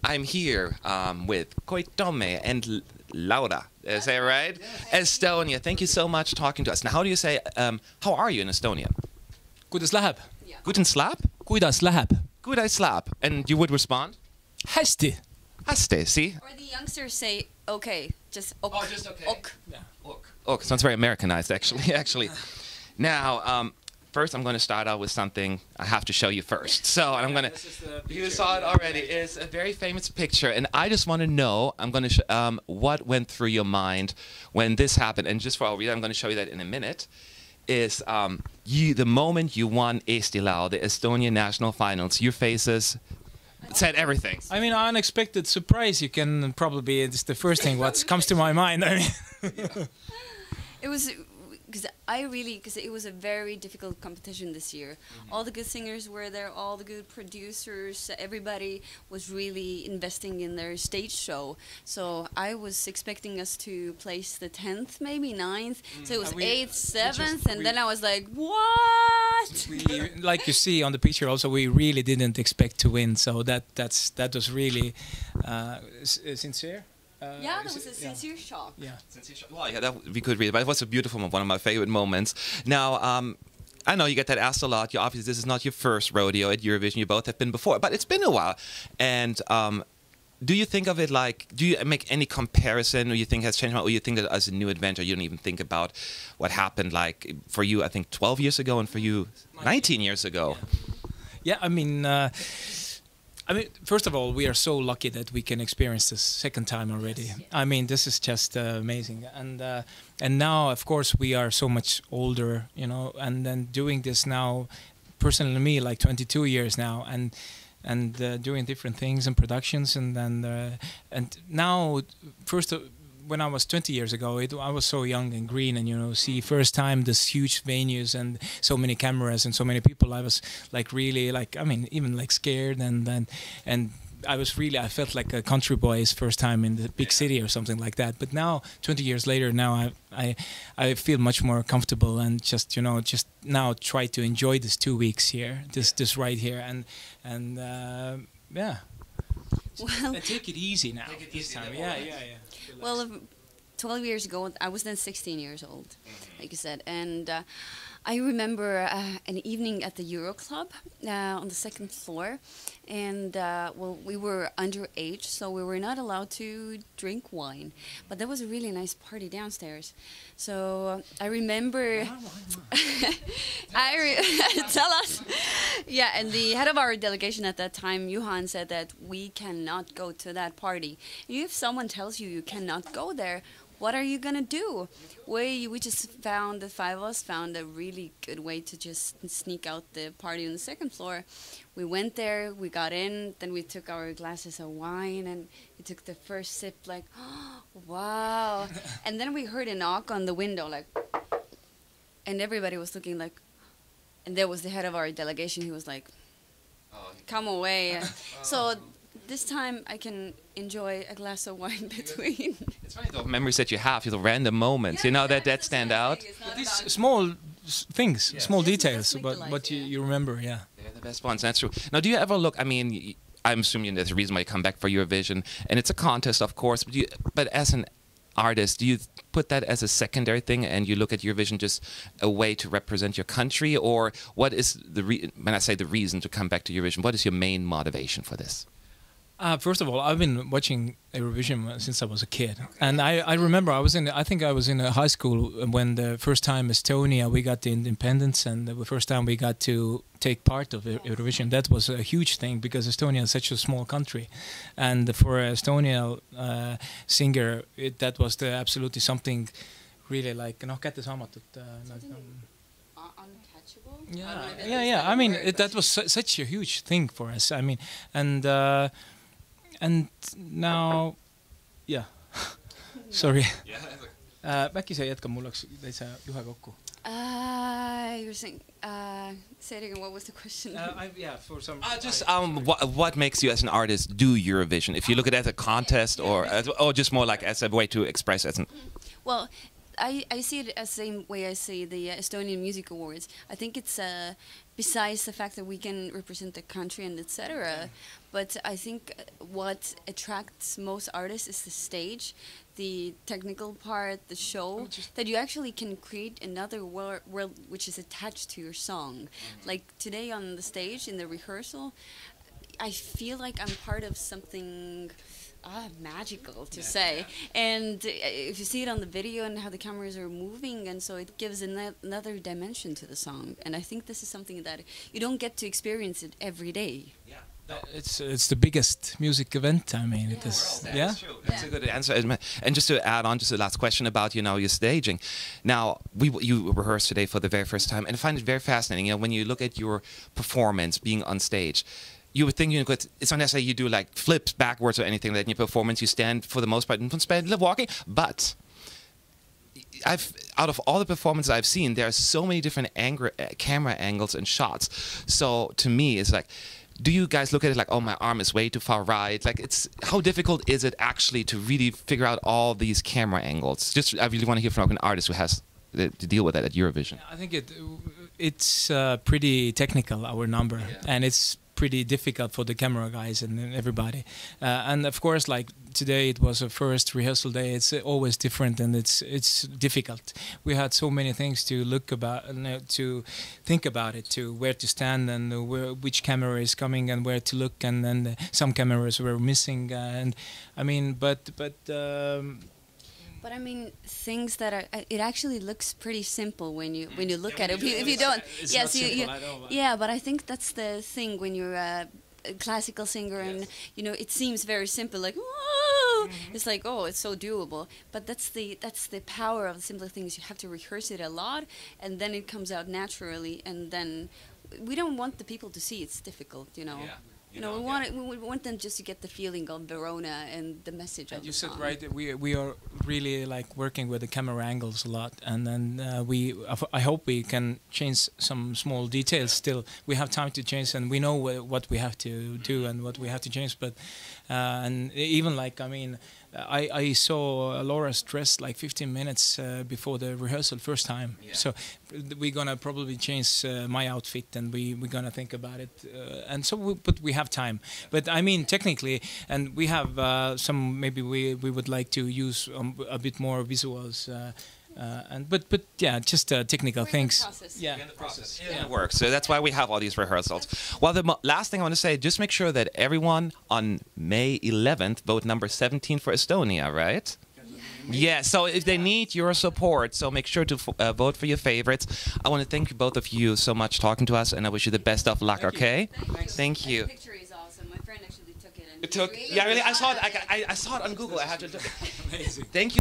I'm here with Koit, Toome, and Laura. Is that right? Estonia. Thank you so much for talking to us. Now, how do you say, how are you in Estonia? Kuidas läheb? Guten Slap? Kuidas läheb? Guten Slap. And you would respond? Hästi. Hästi, see? Or the youngsters say, okay, just ok. Oh, just okay. Ok. Yeah. Ok. Ok, sounds very Americanized, actually. Now, first I'm going to start out with something I have to show you first. So I'm going to, you saw it already. It's a very famous picture, and I just want to know, I'm going to what went through your mind when this happened. And just for our reader, I'm going to show you that in a minute. Is the moment you won Eesti Laul, the Estonian national finals, your faces said everything. I mean, unexpected surprise. You can probably, it's the first thing what comes to my mind. I mean, It was because it was a very difficult competition this year. All the good singers were there, all the good producers, everybody was really investing in their stage show. So I was expecting us to place the 10th, maybe 9th. So it was 8th, 7th, and then I was like, what? like you see on the picture also, we really didn't expect to win. So that was really sincere. Yeah, that was a sincere shock. Yeah. Well, yeah, we could read it, but it was a beautiful one of my favorite moments. Now, I know you get that asked a lot. You obviously, this is not your first rodeo at Eurovision. You both have been before, but it's been a while. And do you think of it like, do you make any comparison, or you think has changed, or you think that as a new adventure, you don't even think about what happened like for you, I think 12 years ago, and for you 19 years ago? Yeah, I mean, first of all, we are so lucky that we can experience this second time already. I mean, this is just amazing, and now, of course, we are so much older, you know, and then doing this now, personally, me, like 22 years now, and doing different things and productions, and then and now, when I was 20 years ago, I was so young and green, and you know, see first time this huge venues and so many cameras and so many people. I was like really like, I mean, even like scared, and I was really, I felt like a country boy's first time in the big city or something like that. But now, 20 years later, now I feel much more comfortable, and just, you know, just now try to enjoy this 2 weeks here, this right here, and yeah. Well, Take it easy now. Take it easy time. now. Yeah. well, 12 years ago, I was then 16 years old, like you said, and I remember an evening at the Euro Club on the second floor, and well, we were underage, so we were not allowed to drink wine, but there was a really nice party downstairs. So I remember, tell us, yeah, and the head of our delegation at that time, Johan, said that we cannot go to that party. If someone tells you you cannot go there, what are you gonna do? We just found, the 5 of us found a really good way to just sneak out the party on the second floor. We went there, we got in, then we took our glasses of wine, and we took the first sip like, oh, wow. And then we heard a knock on the window, like, and everybody was looking like, and there was the head of our delegation. He was like, come away. So this time I can enjoy a glass of wine between. It's funny, the memories that you have, the random moments, you know, that stand out. These small things, small details, make but the life, what you remember, yeah. They're the best ones, that's true. Now, do you ever look, I mean, I'm assuming there's a reason why you come back for Eurovision, and it's a contest, of course, but as an artist, do you put that as a secondary thing, and you look at Eurovision just a way to represent your country, or what is when I say the reason to come back to Eurovision, what is your main motivation for this? First of all, I've been watching Eurovision since I was a kid, and I remember I think I was in high school when the first time Estonia we got the independence, and the first time we got to take part of Eurovision. That was a huge thing because Estonia is such a small country, and for an Estonian singer, that was absolutely something really like kättesaamatut. Uncatchable? Yeah. I mean, that was such a huge thing for us. I mean, and now, yeah, sorry. Äkki sa jätkad, mul läks täitsa juhe kokku. You're saying, say it again, what was the question? Yeah, for some... just what makes you as an artist do Eurovision? If you look at it as a contest or just more like as a way to express it. Well, I see it as the same way I see the Estonian Music Awards. I think it's besides the fact that we can represent the country and etc. But I think what attracts most artists is the stage, the technical part, the show, that you actually can create another world which is attached to your song. Like today on the stage in the rehearsal, I feel like I'm part of something magical to say. And if you see it on the video and how the cameras are moving, and so it gives another dimension to the song. And I think this is something that you don't get to experience it every day. Yeah. It's the biggest music event. I mean, it is. Yeah, that's true. That's a good answer. And just to add on, just the last question about your staging. Now, you rehearsed today for the very first time, and I find it very fascinating. When you look at your performance being on stage, you would think it's not necessarily you do like flips backwards or anything like that in your performance. You stand for the most part and spend walking, but out of all the performances I've seen, there are so many different camera angles and shots. So to me, it's like, do you guys look at it like, oh, my arm is way too far right? Like, how difficult is it actually to really figure out all these camera angles? I really want to hear from an artist who has to deal with that at Eurovision. I think it's pretty technical, our number, and it's pretty difficult for the camera guys and everybody. And of course, like today, it was a first rehearsal day. It's always different, and it's difficult. We had so many things to look about, to think about it, to where to stand and which camera is coming and where to look, and then some cameras were missing. And I mean, but I mean, things that are. It actually looks pretty simple when you look at it. If you don't, yes, yeah. But I think that's the thing when you're a classical singer, and it seems very simple, like whoa. It's like, oh, it's so doable. But that's the power of the simple things. You have to rehearse it a lot, and then it comes out naturally. And then we don't want the people to see it's difficult, Yeah. We want them just to get the feeling of Verona and the message of the song. You said right. We are really like working with the camera angles a lot, and then I hope we can change some small details. Still, we have time to change, and we know what we have to do and what we have to change. But and even like I saw Laura's dress like 15 minutes before the rehearsal first time. Yeah. So we're gonna probably change my outfit, and we're gonna think about it. And so, but we have time. But I mean, technically, and we have some. Maybe we would like to use a bit more visuals. But yeah, just technical things. Yeah, in the process. It works. So that's why we have all these rehearsals. Well, the last thing I want to say, just make sure that everyone on May 11th vote number 17 for Estonia, right? Yeah, so if they need your support, so make sure to vote for your favorites. I want to thank both of you so much talking to us, and I wish you the best of luck, okay? Thank you. The picture is awesome. My friend actually took it. Yeah, really? I saw it. I saw it on Google. I had to look. Amazing. Thank you.